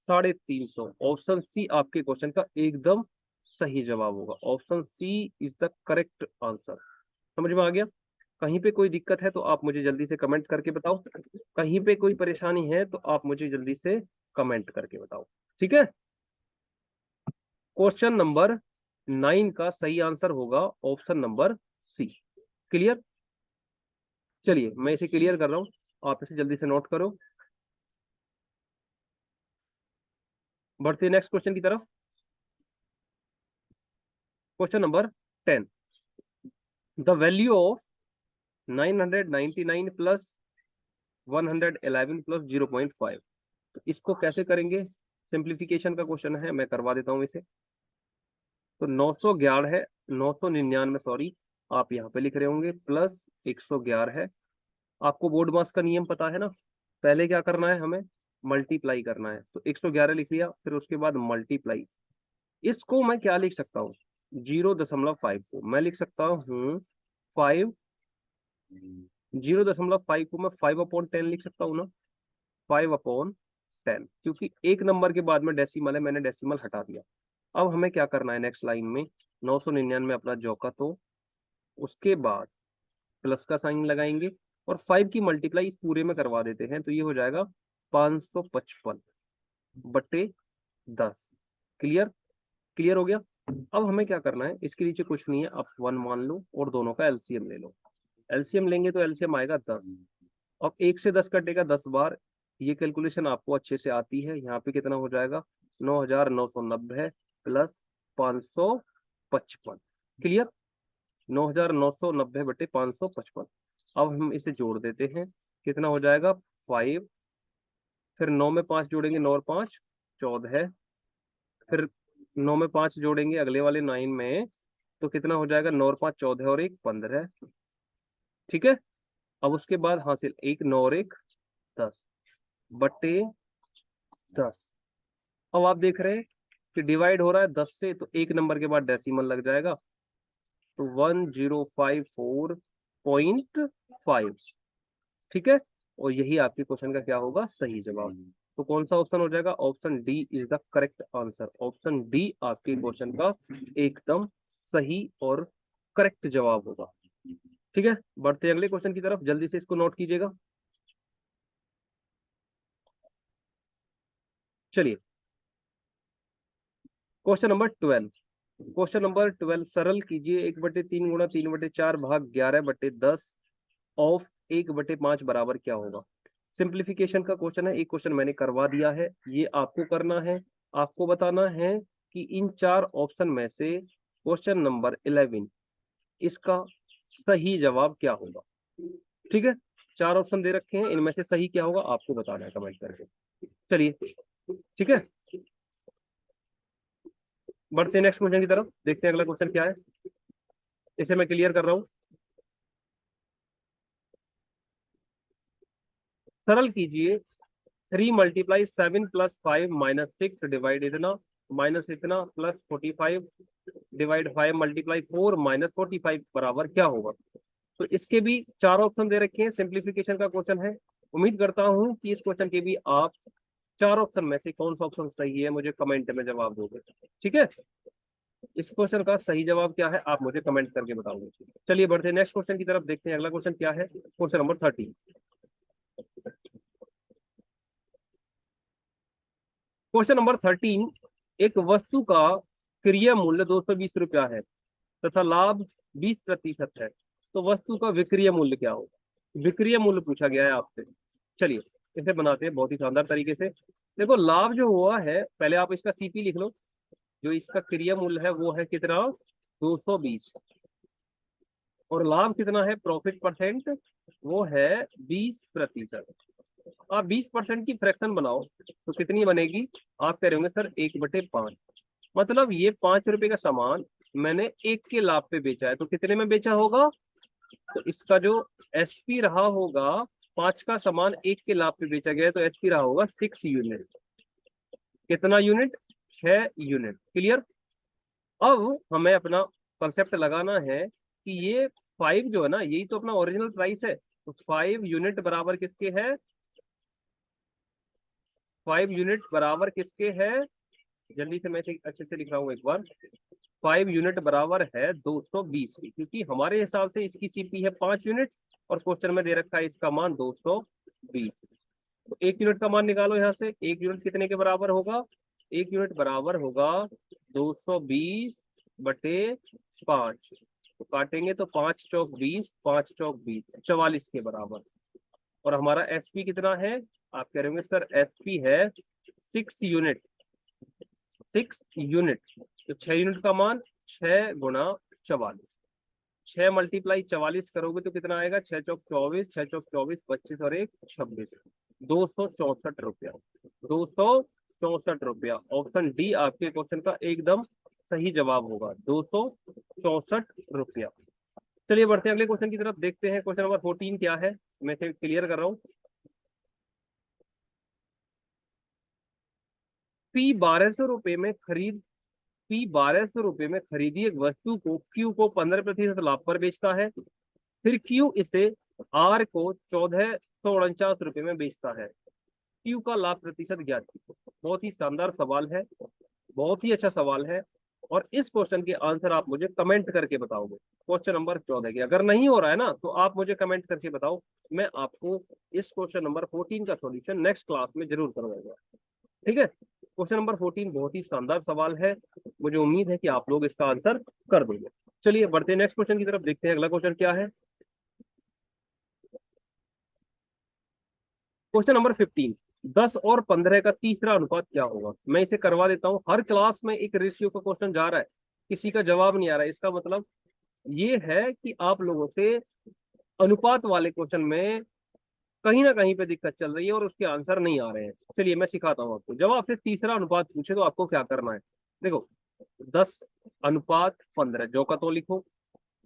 Speaker 1: 350। ऑप्शन सी आपके क्वेश्चन का एकदम सही जवाब होगा। Option C is the correct answer. समझ में आ गया? कहीं पे कोई दिक्कत है तो आप मुझे जल्दी से कमेंट करके बताओ। कहीं पे कोई परेशानी है तो आप मुझे जल्दी से कमेंट करके बताओ। ठीक है। क्वेश्चन नंबर 9 का सही आंसर होगा ऑप्शन नंबर सी। क्लियर। चलिए मैं इसे क्लियर कर रहा हूं, आप इसे जल्दी से नोट करो। बढ़ते नेक्स्ट क्वेश्चन की तरफ। Question number 10। The value of 999 plus 111 plus 0.5। तो इसको कैसे करेंगे? सिंप्लीफिकेशन का क्वेश्चन है, मैं करवा देता हूं इसे। तो 911 है, 999 सॉरी, आप यहाँ पे लिख रहे होंगे, प्लस 111 है। आपको बोर्ड मास का नियम पता है ना? पहले क्या करना है हमें? मल्टीप्लाई करना है। तो 111 लिख लिया, फिर उसके बाद मल्टीप्लाई। इसको मैं क्या लिख सकता हूँ? 0.5 को मैं लिख सकता हूँ 5। 0.5 को मैं 5/10 लिख सकता हूँ ना? 5/10, क्योंकि एक नंबर के बाद में डेसिमल है, मैंने डेसिमल हटा दिया। अब हमें क्या करना है नेक्स्ट लाइन में? 999 अपना जौका, तो उसके बाद प्लस का साइन लगाएंगे और 5 की मल्टीप्लाई इस पूरे में करवा देते हैं, तो ये हो जाएगा 555/10। क्लियर। क्लियर हो गया। अब हमें क्या करना है? इसके नीचे कुछ नहीं है, आप 1 मान लो और दोनों का एलसीएम ले लो। एलसीएम लेंगे तो एलसीएम आएगा 10। अब 1 से 10 कटेगा 10 बार। ये कैलकुलेशन आपको अच्छे से आती है। यहाँ पे कितना हो जाएगा? 9990 प्लस 555। क्लियर। 9990/555। अब हम इसे जोड़ देते हैं, कितना हो जाएगा? 5। फिर 9 में 5 जोड़ेंगे, 9 और 5 14 है। फिर 9 में 5 जोड़ेंगे अगले वाले 9 में, तो कितना हो जाएगा? 9 और 5 14 और 1 15। ठीक है। अब उसके बाद हासिल 1 9 और 1 10 बटे 10। अब आप देख रहे हैं कि डिवाइड हो रहा है 10 से, तो एक नंबर के बाद डेसिमल लग जाएगा, तो 1054.5। ठीक है। और यही आपके क्वेश्चन का क्या होगा? सही जवाब। तो कौन सा ऑप्शन हो जाएगा? Option D is the correct answer. Option D आपके क्वेश्चन का एकदम सही और करेक्ट जवाब होगा। ठीक है, बढ़ते हैं अगले क्वेश्चन की तरफ, जल्दी से इसको नोट कीजिएगा। चलिए, क्वेश्चन नंबर 12। क्वेश्चन नंबर 12 सरल कीजिए। 1/3 गुणा 3/4 भाग 11/10 ऑफ 1/5 बराबर क्या होगा? सिंप्लीफिकेशन का क्वेश्चन है। एक क्वेश्चन मैंने करवा दिया है, ये आपको करना है। आपको बताना है कि इन चार ऑप्शन में से क्वेश्चन नंबर 11 इसका सही जवाब क्या होगा। ठीक है, चार ऑप्शन दे रखे हैं, इनमें से सही क्या होगा आपको बताना है कमेंट करके। चलिए, ठीक है, बढ़ते हैं नेक्स्ट क्वेश्चन की तरफ, देखते हैं अगला क्वेश्चन क्या है। इसे मैं क्लियर कर रहा हूं। सरल कीजिए। 3 × 7 + 5 - 6 डिवाइड इतना माइनस इतना प्लस 45 डिवाइड 5 × 4 -45 बराबर क्या होगा? तो इसके भी चार ऑप्शन दे रखे हैं, सिंप्लीफिकेशन का क्वेश्चन है। उम्मीद करता हूं कि इस क्वेश्चन के भी आप चार ऑप्शन में से कौन सा ऑप्शन सही है मुझे कमेंट में जवाब दोगे। ठीक है, इस क्वेश्चन का सही जवाब क्या है आप मुझे कमेंट करके बताओगे। चलिए, बढ़ते हैं नेक्स्ट क्वेश्चन की तरफ, देखते हैं अगला क्वेश्चन क्या है। Question number 13। Question number 13। एक वस्तु का क्रय मूल्य 220 रुपया है तथा लाभ 20% है, तो वस्तु का विक्रय मूल्य क्या होगा? विक्रय मूल्य पूछा गया है आपसे। चलिए, इसे बनाते हैं बहुत ही शानदार तरीके से। देखो, लाभ जो हुआ है, पहले आप इसका सीपी लिख लो। जो इसका क्रय मूल्य है वो है कितना? 220। और लाभ कितना है? प्रॉफिट परसेंट वो है 20%। आप 20% की फ्रैक्शन बनाओ तो कितनी बनेगी? आप कह रहे होंगे सर 1/5। मतलब ये 5 रुपए का सामान मैंने 1 के लाभ पे बेचा है, तो कितने में बेचा होगा? तो इसका जो एसपी रहा होगा, 5 का सामान 1 के लाभ पे बेचा गया है, तो एसपी रहा होगा 6 यूनिट। कितना यूनिट? 6 यूनिट। क्लियर। अब हमें अपना कंसेप्ट लगाना है कि ये 5 जो है ना, यही तो अपना ओरिजिनल प्राइस है। तो 5 यूनिट बराबर किसके है? 5 यूनिट बराबर किसके है? जल्दी से मैं इसे अच्छे से लिख रहा हूँ एक बार। 5 यूनिट बराबर है 220 की, क्योंकि हमारे हिसाब से इसकी सीपी है 5 यूनिट और क्वेश्चन में दे रखा है इसका मान 220। तो 1 यूनिट का मान निकालो यहाँ से। 1 यूनिट कितने के बराबर होगा? 1 यूनिट बराबर होगा 220/5। तो काटेंगे तो 5 चौक 20, 5 चौक 20, 44 के बराबर। और हमारा एसपी कितना है? आप कह रहे होंगे सर एसपी है 6 यूनिट। 6 यूनिट, तो 6 यूनिट का मान 6 × 44। 6 × 44 करोगे तो कितना आएगा? 6 चौक 24, 6 चौक 24, 25 और 1 26। 264 रुपया। 264 रुपया। ऑप्शन डी आपके क्वेश्चन का एकदम सही जवाब होगा, 264 रुपया। चलिए, बढ़ते हैं अगले क्वेश्चन की तरफ, देखते हैं क्वेश्चन नंबर 14 क्या है। मैं इसे क्लियर कर रहा हूँ। पी 1200 रुपये में खरीद पी 1200 रुपये में खरीदी एक वस्तु को क्यू को 15% लाभ पर बेचता है। फिर क्यू इसे आर को 1449 रुपये में बेचता है। क्यू का लाभ प्रतिशत ज्ञात कीजिए। बहुत ही शानदार सवाल है, बहुत ही अच्छा सवाल है। और इस क्वेश्चन के आंसर आप मुझे कमेंट करके बताओगे। क्वेश्चन नंबर 14 के अगर नहीं हो रहा है ना, तो आप मुझे कमेंट करके बताओ। मैं आपको इस क्वेश्चन नंबर 14 का सॉल्यूशन नेक्स्ट क्लास में जरूर करवाऊंगा। ठीक है, क्वेश्चन नंबर 14 बहुत ही शानदार सवाल है। मुझे उम्मीद है कि आप लोग इसका आंसर कर दोगे। चलिए, बढ़ते हैं नेक्स्ट क्वेश्चन की तरफ, देखते हैं अगला क्वेश्चन क्या है। Question number 15। 10 और 15 का तीसरा अनुपात क्या होगा? मैं इसे करवा देता हूं। हर क्लास में एक रेशियो का क्वेश्चन जा रहा है, किसी का जवाब नहीं आ रहा है। इसका मतलब ये है कि आप लोगों से अनुपात वाले क्वेश्चन में कहीं ना कहीं पे दिक्कत चल रही है और उसके आंसर नहीं आ रहे हैं। चलिए, मैं सिखाता हूँ आपको। जब आपसे तीसरा अनुपात पूछे तो आपको क्या करना है। देखो, 10:15 जो का तो लिखो,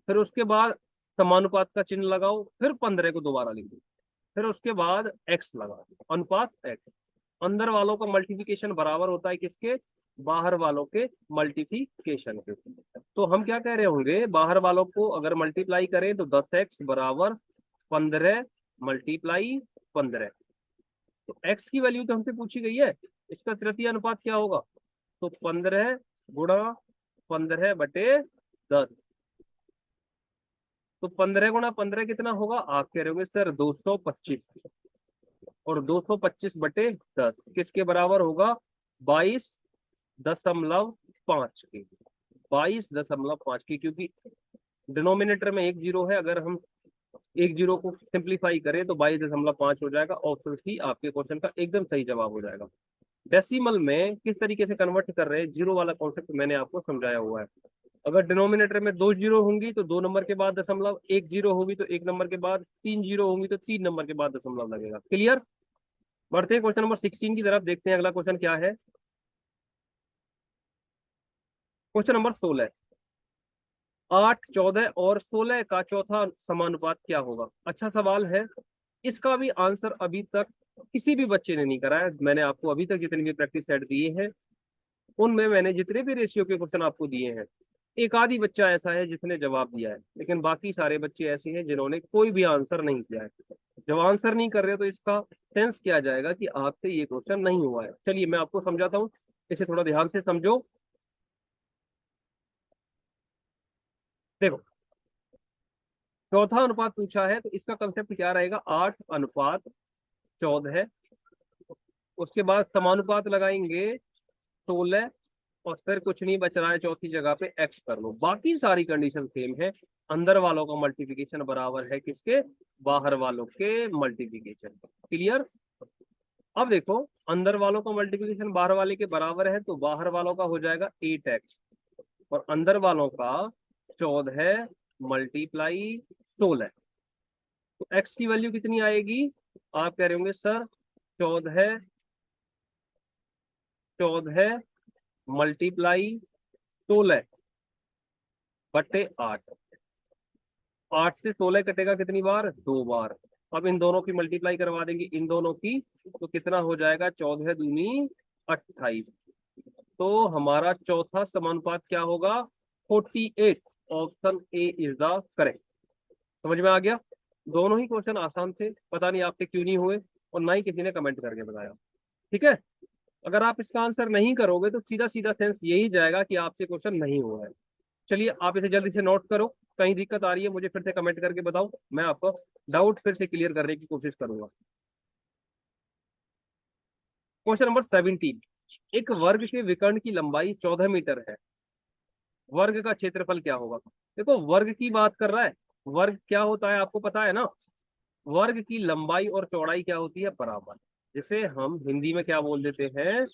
Speaker 1: फिर उसके बाद समानुपात का चिन्ह लगाओ, फिर 15 को दोबारा लिख दो, फिर उसके बाद एक्स लगा दो, अनुपात एक्स। अंदर वालों का मल्टीप्लिकेशन बराबर होता है किसके? बाहर वालों के मल्टीप्लिकेशन के। तो हम क्या कह रहे होंगे, बाहर वालों को अगर मल्टीप्लाई करें तो 10x बराबर 15 मल्टीप्लाई 15। तो x की वैल्यू तो हमसे पूछी गई है, इसका तृतीय अनुपात क्या होगा? तो 15 × 15/10। तो 15 × 15 कितना होगा? आप कह रहे होंगे सर 225, और 225/10 किसके बराबर होगा? 22.5 के। 22.5 की, क्योंकि डिनोमिनेटर में एक जीरो है, अगर हम एक जीरो को सिंप्लीफाई करें तो 22.5 हो जाएगा। ऑप्शन सी आपके क्वेश्चन का एकदम सही जवाब हो जाएगा। डेसिमल में किस तरीके से कन्वर्ट कर रहे हैं, जीरो वाला कॉन्सेप्ट मैंने आपको समझाया हुआ है। अगर डिनोमिनेटर में 2 जीरो होंगी तो 2 नंबर के बाद दशमलव, एक जीरो होगी तो 1 नंबर के बाद, 3 जीरो होंगी तो 3 नंबर के बाद दशमलव लगेगा। क्लियर? बढ़ते हैं क्वेश्चन नंबर 16 की तरफ, देखते हैं अगला क्वेश्चन क्या है। क्वेश्चन नंबर 16, 8, 14 और 16 का चौथा समानुपात क्या होगा? अच्छा सवाल है। इसका भी आंसर अभी तक किसी भी बच्चे ने नहीं करा है। मैंने आपको अभी तक जितनी भी प्रैक्टिस सेट दिए हैं उनमें मैंने जितने भी रेशियो के क्वेश्चन आपको दिए हैं, एक आधी बच्चा ऐसा है जिसने जवाब दिया है, लेकिन बाकी सारे बच्चे ऐसे हैं जिन्होंने कोई भी आंसर नहीं किया है। जब आंसर नहीं कर रहे तो इसका सेंस किया जाएगा कि आपसे ये क्वेश्चन नहीं हुआ है। चलिए मैं आपको समझाता हूँ, इसे थोड़ा ध्यान से समझो। देखो, चौथा अनुपात पूछा है तो इसका कंसेप्ट क्या रहेगा? 8:14। उसके बाद समानुपात लगाएंगे 16, और फिर कुछ नहीं बच रहा है, चौथी जगह पे एक्स कर लो। बाकी सारी कंडीशन सेम है। अंदर वालों का मल्टीप्लिकेशन बराबर है किसके? बाहर वालों के मल्टीप्लिकेशन। क्लियर? अब देखो, अंदर वालों का मल्टीप्लिकेशन बाहर वाले के बराबर है तो बाहर वालों का हो जाएगा 8x, और अंदर वालों का 14 मल्टीप्लाई 16। तो x की वैल्यू कितनी आएगी? आप कह रहे होंगे सर 14 14 मल्टीप्लाई 16/8। 8 से 16 कटेगा कितनी बार? 2 बार। अब इन दोनों की मल्टीप्लाई करवा देंगे, इन दोनों की, तो कितना हो जाएगा? 14 दूनी 28। तो हमारा चौथा समानुपात क्या होगा? 48। Option A is the correct. समझ में आ गया? दोनों ही क्वेश्चन आसान थे, पता नहीं आपसे क्यों नहीं हुए, और ना ही किसी ने कमेंट करके बताया। ठीक है, अगर आप इसका आंसर नहीं करोगे तो सीधा सीधा सेंस यही जाएगा कि आपसे क्वेश्चन नहीं हुआ है। चलिए आप इसे जल्दी से नोट करो, कहीं दिक्कत आ रही है मुझे फिर से कमेंट करके बताओ, मैं आपका डाउट फिर से क्लियर करने की कोशिश करूंगा। क्वेश्चन नंबर 17, एक वर्ग के विकर्ण की लंबाई 14 मीटर है, वर्ग का क्षेत्रफल क्या होगा? देखो, वर्ग की बात कर रहा है। वर्ग क्या होता है आपको पता है ना? वर्ग की लंबाई और चौड़ाई क्या होती है? बराबर। जिसे हम हिंदी में क्या बोल देते हैं?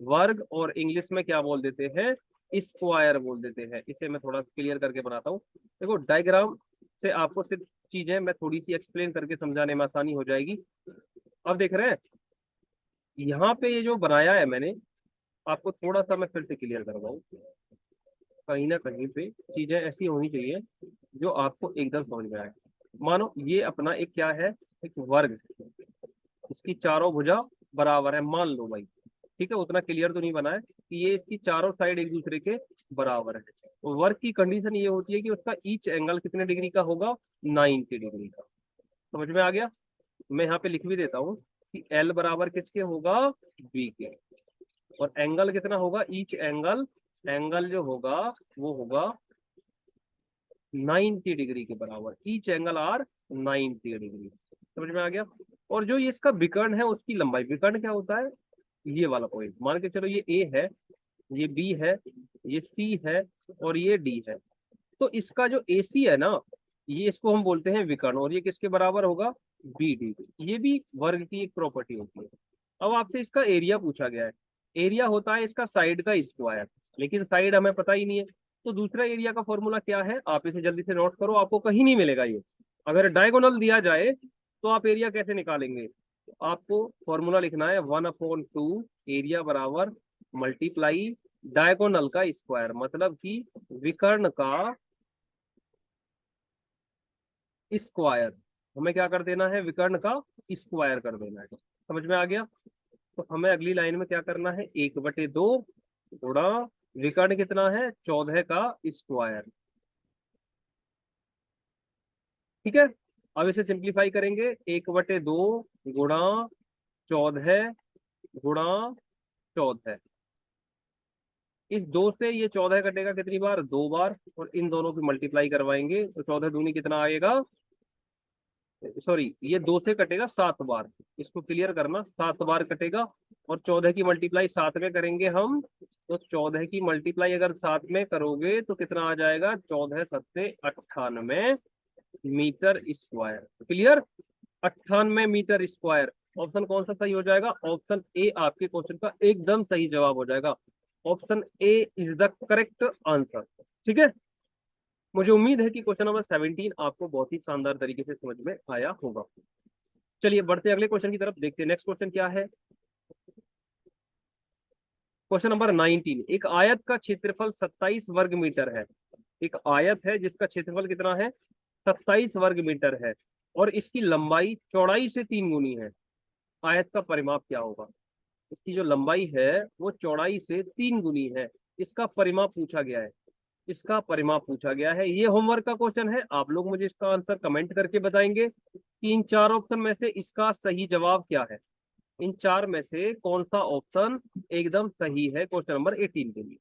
Speaker 1: वर्ग, और इंग्लिश में क्या बोल देते हैं? स्क्वायर बोल देते हैं। इसे मैं थोड़ा क्लियर करके बनाता हूँ। देखो, डायग्राम से आपको सिर्फ चीजें मैं थोड़ी सी एक्सप्लेन करके समझाने में आसानी हो जाएगी। अब देख रहे हैं, यहाँ पे ये जो बनाया है मैंने, आपको थोड़ा सा मैं फिर से क्लियर करवाऊँ। कहीं ना कहीं पे चीजें ऐसी होनी चाहिए जो आपको एकदम समझ में आए। मानो ये अपना एक क्या है? एक वर्ग, इसकी चारों भुजा बराबर है, मान लो भाई। ठीक है, उतना क्लियर तो नहीं बना है कि ये इसकी चारों साइड एक दूसरे के बराबर है। तो वर्ग की कंडीशन ये होती है कि उसका ईच एंगल कितने डिग्री का होगा? 90 डिग्री का। समझ में आ गया? मैं यहाँ पे लिख भी देता हूँ कि एल बराबर किसके होगा? बी के। और एंगल कितना होगा? ईच एंगल, एंगल जो होगा वो होगा 90 डिग्री के बराबर। Each angle are 90 degree. समझ में आ गया? और जो ये इसका विकर्ण है उसकी लंबाई, विकर्ण क्या होता है? ये वाला पॉइंट मान के चलो, ये ए है, ये बी है, ये सी है, और ये डी है। तो इसका जो ए सी है ना, ये इसको हम बोलते हैं विकर्ण, और ये किसके बराबर होगा? B D. ये भी वर्ग की एक प्रॉपर्टी होती है। अब आपसे इसका एरिया पूछा गया है। एरिया होता है इसका साइड का स्क्वायर, लेकिन साइड हमें पता ही नहीं है। तो दूसरा एरिया का फॉर्मूला क्या है? आप इसे जल्दी से नोट करो, आपको कहीं नहीं मिलेगा ये। अगर डायगोनल दिया जाए तो आप एरिया कैसे निकालेंगे? आपको फॉर्मूला लिखना है 1/2 एरिया बराबर मल्टीप्लाई डायगोनल का स्क्वायर, मतलब कि विकर्ण का स्क्वायर। हमें क्या कर देना है, विकर्ण का स्क्वायर कर देना है। समझ में आ गया? तो हमें अगली लाइन में क्या करना है, 1/2 गुणा विकर्ण कितना है, 14 का स्क्वायर। ठीक है, अब इसे सिंप्लीफाई करेंगे, 1/2 गुणा 14 गुणा 14। इस 2 से ये 14 कटेगा कितनी बार, 2 बार, और इन दोनों की मल्टीप्लाई करवाएंगे तो 14 दूनी कितना आएगा, सॉरी ये 2 से कटेगा 7 बार। इसको क्लियर करना, 7 बार कटेगा, और 14 की मल्टीप्लाई 7 में करेंगे हम, तो 14 की मल्टीप्लाई अगर 7 में करोगे तो कितना आ जाएगा, 14 सत्ते 98 meter square. Clear? 98 meter square. Option कौन सा सही हो जाएगा, ऑप्शन ए आपके क्वेश्चन का एकदम सही जवाब हो जाएगा। Option A is the correct answer. ठीक है, मुझे उम्मीद है कि क्वेश्चन नंबर 17 आपको बहुत ही शानदार तरीके से समझ में आया होगा। चलिए बढ़ते अगले क्वेश्चन की तरफ, देखते हैं नेक्स्ट क्वेश्चन क्या है। क्वेश्चन नंबर 19, एक आयत का क्षेत्रफल 27 वर्ग मीटर है। एक आयत है जिसका क्षेत्रफल कितना है, 27 वर्ग मीटर है, और इसकी लंबाई चौड़ाई से 3 गुनी है। आयत का परिमाप क्या होगा? इसकी जो लंबाई है वो चौड़ाई से 3 गुनी है। इसका परिमाप पूछा गया है, इसका परिमाप पूछा गया है। ये होमवर्क का क्वेश्चन है, आप लोग मुझे इसका आंसर कमेंट करके बताएंगे कि इन 4 ऑप्शन में से इसका सही जवाब क्या है। इन 4 में से कौन सा ऑप्शन एकदम सही है क्वेश्चन नंबर 18 के लिए।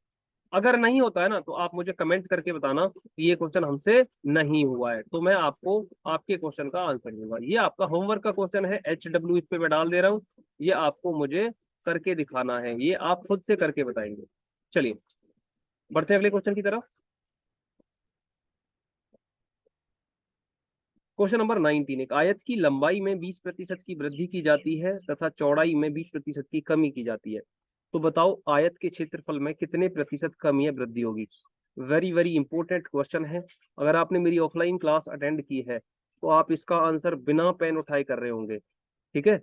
Speaker 1: अगर नहीं होता है ना तो आप मुझे कमेंट करके बताना कि ये क्वेश्चन हमसे नहीं हुआ है, तो मैं आपको आपके क्वेश्चन का आंसर दूंगा। ये आपका होमवर्क का क्वेश्चन है, HW इस पे मैं डाल दे रहा हूँ। ये आपको मुझे करके दिखाना है, ये आप खुद से करके बताएंगे। चलिए बढ़ते हैं अगले क्वेश्चन की तरफ। क्वेश्चन नंबर 19, एक आयत की लंबाई में 20% की वृद्धि की जाती है तथा चौड़ाई में 20% की कमी की जाती है। तो बताओ आयत के क्षेत्रफल में कितने प्रतिशत कमी या वृद्धि होगी। वेरी वेरी इंपॉर्टेंट क्वेश्चन है। अगर आपने मेरी ऑफलाइन क्लास अटेंड की है तो आप इसका आंसर बिना पेन उठाए कर रहे होंगे। ठीक है,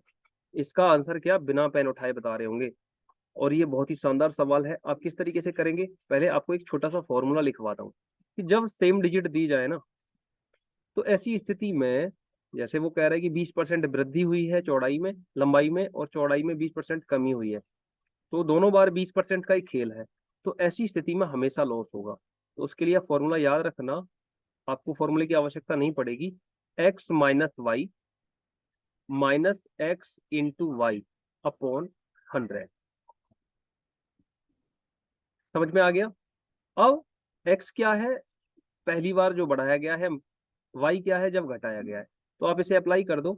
Speaker 1: इसका आंसर क्या, बिना पेन उठाए बता रहे होंगे। और ये बहुत ही शानदार सवाल है। आप किस तरीके से करेंगे, पहले आपको एक छोटा सा फॉर्मूला लिखवाता हूँ कि जब सेम डिजिट दी जाए ना, तो ऐसी स्थिति में, जैसे वो कह रहा है कि 20% वृद्धि हुई है चौड़ाई में, लंबाई में, और चौड़ाई में 20% कमी हुई है, तो दोनों बार 20% का ही खेल है, तो ऐसी स्थिति में हमेशा लॉस होगा। तो उसके लिए फॉर्मूला याद रखना, आपको फॉर्मूले की आवश्यकता नहीं पड़ेगी। x - y - x × y upon 100। समझ में आ गया? अब x क्या है, पहली बार जो बढ़ाया गया है, y क्या है जब घटाया गया है, तो आप इसे अप्लाई कर दो।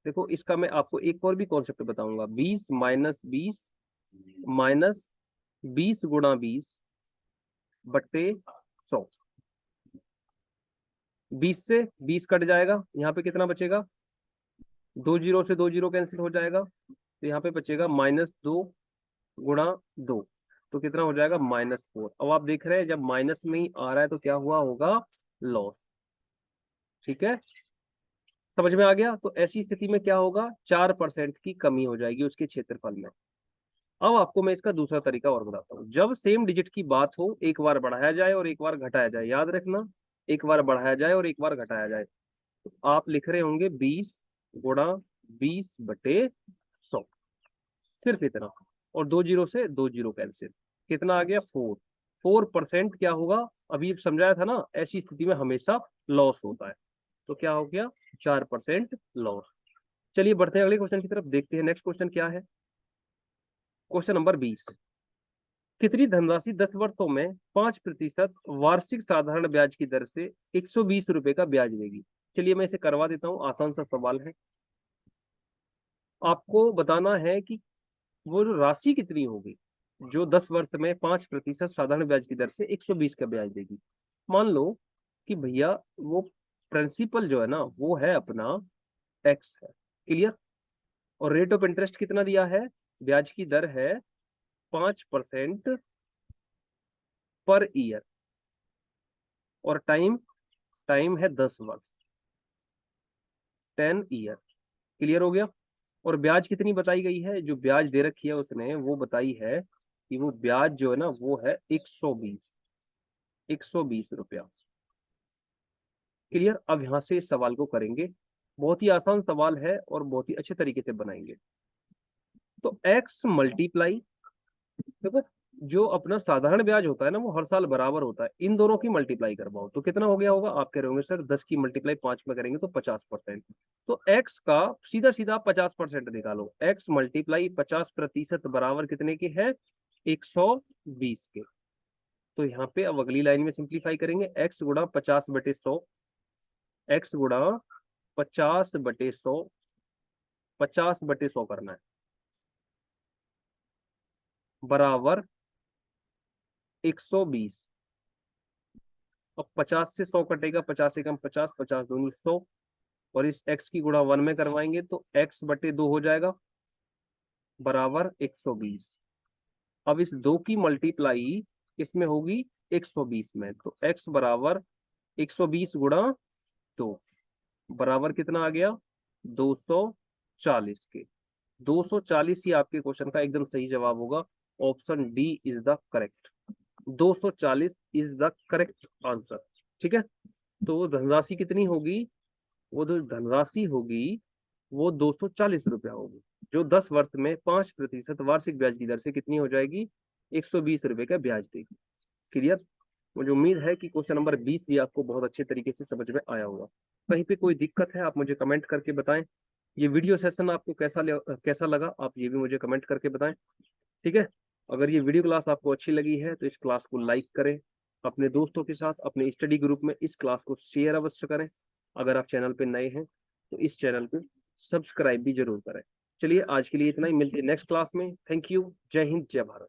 Speaker 1: देखो इसका मैं आपको एक और भी कॉन्सेप्ट बताऊंगा, 20 - 20 -20 × 20/100। 20 से 20 कट जाएगा, यहाँ पे कितना बचेगा, 2 जीरो से 2 जीरो कैंसिल हो जाएगा, तो यहाँ पे बचेगा -2 × 2, तो कितना हो जाएगा, -4। अब आप देख रहे हैं जब माइनस में ही आ रहा है तो क्या हुआ होगा, लॉस। ठीक है, समझ में आ गया? तो ऐसी स्थिति में क्या होगा, 4% की कमी हो जाएगी उसके क्षेत्रफल में। अब आपको मैं इसका दूसरा तरीका और बताता हूँ। जब सेम डिजिट की बात हो, एक बार बढ़ाया जाए और एक बार घटाया जाए, याद रखना, एक बार बढ़ाया जाए और एक बार घटाया जाए, तो आप लिख रहे होंगे 20 × 20/100, सिर्फ इतना। और 2 जीरो से 2 जीरो कैंसिल, कितना आ गया, 4% क्या होगा, अभी समझाया था ना, ऐसी स्थिति में हमेशा लॉस होता है। तो क्या हो गया, 4% लॉस। चलिए बढ़ते हैं अगले क्वेश्चन की तरफ, देखते हैं नेक्स्ट क्वेश्चन क्या है। क्वेश्चन नंबर 20, कितनी धनराशि 10 वर्षों में 5% वार्षिक साधारण ब्याज की दर से 120 रुपए का ब्याज देगी। चलिए मैं इसे करवा देता हूँ, आसान सा सवाल है। आपको बताना है कि वो जो राशि कितनी होगी जो 10 वर्ष में 5% साधारण ब्याज की दर से 120 का ब्याज देगी। मान लो कि भैया वो प्रिंसिपल जो है ना वो है अपना एक्स है। क्लियर? और रेट ऑफ इंटरेस्ट कितना दिया है, ब्याज की दर है 5% पर ईयर, और टाइम टाइम है 10 वर्ष, 10 ईयर। क्लियर हो गया? और ब्याज कितनी बताई गई है, जो ब्याज दे रखी है उसने वो बताई है कि वो ब्याज जो है ना वो है 120 रुपया। क्लियर। अब यहां से इस सवाल को करेंगे, बहुत ही आसान सवाल है और बहुत ही अच्छे तरीके से बनाएंगे। तो एक्स मल्टीप्लाई, देखो जो अपना साधारण ब्याज होता है ना वो हर साल बराबर होता है, इन दोनों की मल्टीप्लाई करवाओ तो कितना हो गया होगा। आप कह रहे होंगे सर 10 की मल्टीप्लाई 5 में करेंगे तो 50%। तो एक्स का सीधा सीधा 50% निकालो। एक्स मल्टीप्लाई 50% बराबर कितने के है, 120 के। तो यहाँ पे अब अगली लाइन में सिंप्लीफाई करेंगे, एक्स गुणा 50/100, एक्स गुणा 50/100, 50/100 करना है, बराबर 120। अब 50 से 100 कटेगा, 50 एकम 50, 50 दूनी 100, और इस x की गुणा 1 में करवाएंगे तो x/2 हो जाएगा, बराबर 120। अब इस 2 की मल्टीप्लाई इसमें होगी 120 में, तो x बराबर 120 गुणा 2, बराबर कितना आ गया, 240 के। 240 ही आपके क्वेश्चन का एकदम सही जवाब होगा। Option D is the correct. 240 is the correct answer. ठीक है। तो धनराशि कितनी होगी, वो जो धनराशि होगी वो 240 रुपया होगी, जो 10 वर्ष में 5% वार्षिक ब्याज की दर से कितनी हो जाएगी, 120 रुपए का ब्याज देगी। क्लियर। मुझे उम्मीद है कि क्वेश्चन नंबर 20 भी आपको बहुत अच्छे तरीके से समझ में आया होगा। कहीं पे कोई दिक्कत है आप मुझे कमेंट करके बताएं। ये वीडियो सेशन आपको कैसा लगा आप ये भी मुझे कमेंट करके बताएं। ठीक है। अगर ये वीडियो क्लास आपको अच्छी लगी है तो इस क्लास को लाइक करें, अपने दोस्तों के साथ अपने स्टडी ग्रुप में इस क्लास को शेयर अवश्य करें। अगर आप चैनल पे नए हैं तो इस चैनल को सब्सक्राइब भी जरूर करें। चलिए आज के लिए इतना ही, मिलते हैं नेक्स्ट क्लास में। Thank you. जय हिंद, जय भारत।